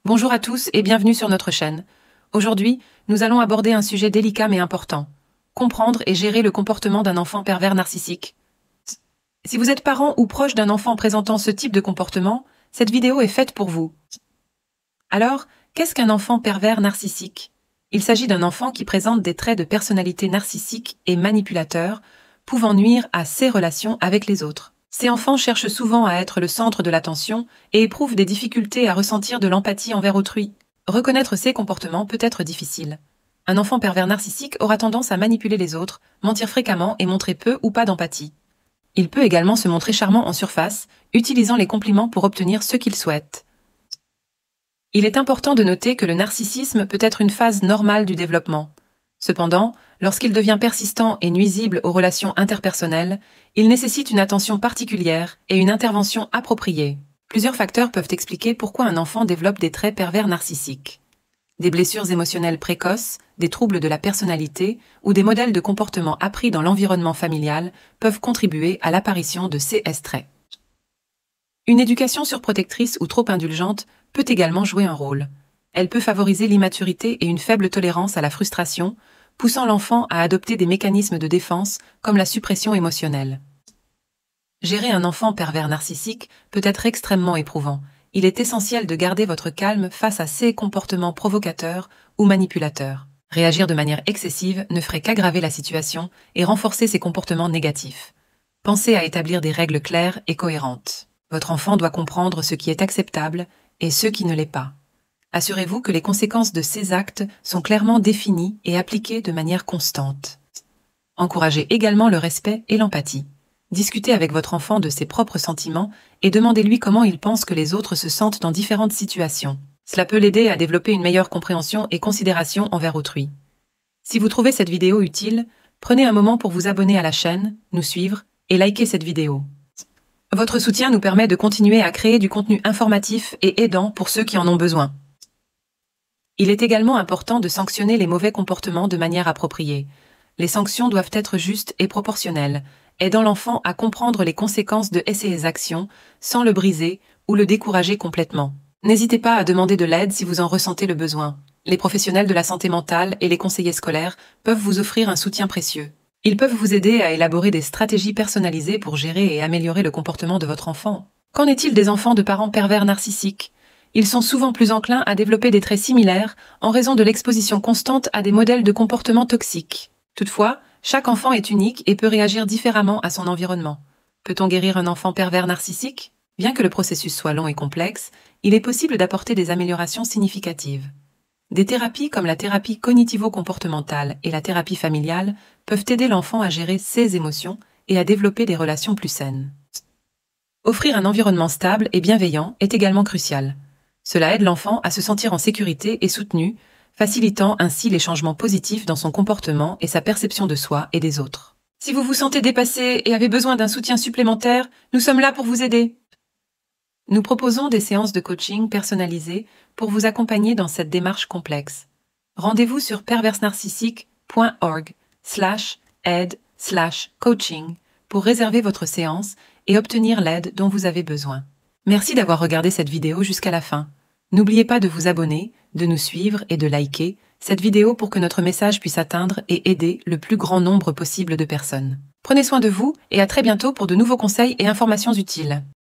Bonjour à tous et bienvenue sur notre chaîne. Aujourd'hui, nous allons aborder un sujet délicat mais important. Comprendre et gérer le comportement d'un enfant pervers narcissique. Si vous êtes parent ou proche d'un enfant présentant ce type de comportement, cette vidéo est faite pour vous. Alors, qu'est-ce qu'un enfant pervers narcissique? Il s'agit d'un enfant qui présente des traits de personnalité narcissique et manipulateur, pouvant nuire à ses relations avec les autres. Ces enfants cherchent souvent à être le centre de l'attention et éprouvent des difficultés à ressentir de l'empathie envers autrui. Reconnaître ces comportements peut être difficile. Un enfant pervers narcissique aura tendance à manipuler les autres, mentir fréquemment et montrer peu ou pas d'empathie. Il peut également se montrer charmant en surface, utilisant les compliments pour obtenir ce qu'il souhaite. Il est important de noter que le narcissisme peut être une phase normale du développement. Cependant, lorsqu'il devient persistant et nuisible aux relations interpersonnelles, il nécessite une attention particulière et une intervention appropriée. Plusieurs facteurs peuvent expliquer pourquoi un enfant développe des traits pervers narcissiques. Des blessures émotionnelles précoces, des troubles de la personnalité ou des modèles de comportement appris dans l'environnement familial peuvent contribuer à l'apparition de ces traits. Une éducation surprotectrice ou trop indulgente peut également jouer un rôle. Elle peut favoriser l'immaturité et une faible tolérance à la frustration, poussant l'enfant à adopter des mécanismes de défense comme la suppression émotionnelle. Gérer un enfant pervers narcissique peut être extrêmement éprouvant. Il est essentiel de garder votre calme face à ces comportements provocateurs ou manipulateurs. Réagir de manière excessive ne ferait qu'aggraver la situation et renforcer ces comportements négatifs. Pensez à établir des règles claires et cohérentes. Votre enfant doit comprendre ce qui est acceptable et ce qui ne l'est pas. Assurez-vous que les conséquences de ces actes sont clairement définies et appliquées de manière constante. Encouragez également le respect et l'empathie. Discutez avec votre enfant de ses propres sentiments et demandez-lui comment il pense que les autres se sentent dans différentes situations. Cela peut l'aider à développer une meilleure compréhension et considération envers autrui. Si vous trouvez cette vidéo utile, prenez un moment pour vous abonner à la chaîne, nous suivre et liker cette vidéo. Votre soutien nous permet de continuer à créer du contenu informatif et aidant pour ceux qui en ont besoin. Il est également important de sanctionner les mauvais comportements de manière appropriée. Les sanctions doivent être justes et proportionnelles, aidant l'enfant à comprendre les conséquences de ses actions sans le briser ou le décourager complètement. N'hésitez pas à demander de l'aide si vous en ressentez le besoin. Les professionnels de la santé mentale et les conseillers scolaires peuvent vous offrir un soutien précieux. Ils peuvent vous aider à élaborer des stratégies personnalisées pour gérer et améliorer le comportement de votre enfant. Qu'en est-il des enfants de parents pervers narcissiques? Ils sont souvent plus enclins à développer des traits similaires en raison de l'exposition constante à des modèles de comportement toxiques. Toutefois, chaque enfant est unique et peut réagir différemment à son environnement. Peut-on guérir un enfant pervers narcissique? Bien que le processus soit long et complexe, il est possible d'apporter des améliorations significatives. Des thérapies comme la thérapie cognitivo-comportementale et la thérapie familiale peuvent aider l'enfant à gérer ses émotions et à développer des relations plus saines. Offrir un environnement stable et bienveillant est également crucial. Cela aide l'enfant à se sentir en sécurité et soutenu, facilitant ainsi les changements positifs dans son comportement et sa perception de soi et des autres. Si vous vous sentez dépassé et avez besoin d'un soutien supplémentaire, nous sommes là pour vous aider. Nous proposons des séances de coaching personnalisées pour vous accompagner dans cette démarche complexe. Rendez-vous sur perversenarcissique.org/aide/coaching pour réserver votre séance et obtenir l'aide dont vous avez besoin. Merci d'avoir regardé cette vidéo jusqu'à la fin. N'oubliez pas de vous abonner, de nous suivre et de liker cette vidéo pour que notre message puisse atteindre et aider le plus grand nombre possible de personnes. Prenez soin de vous et à très bientôt pour de nouveaux conseils et informations utiles.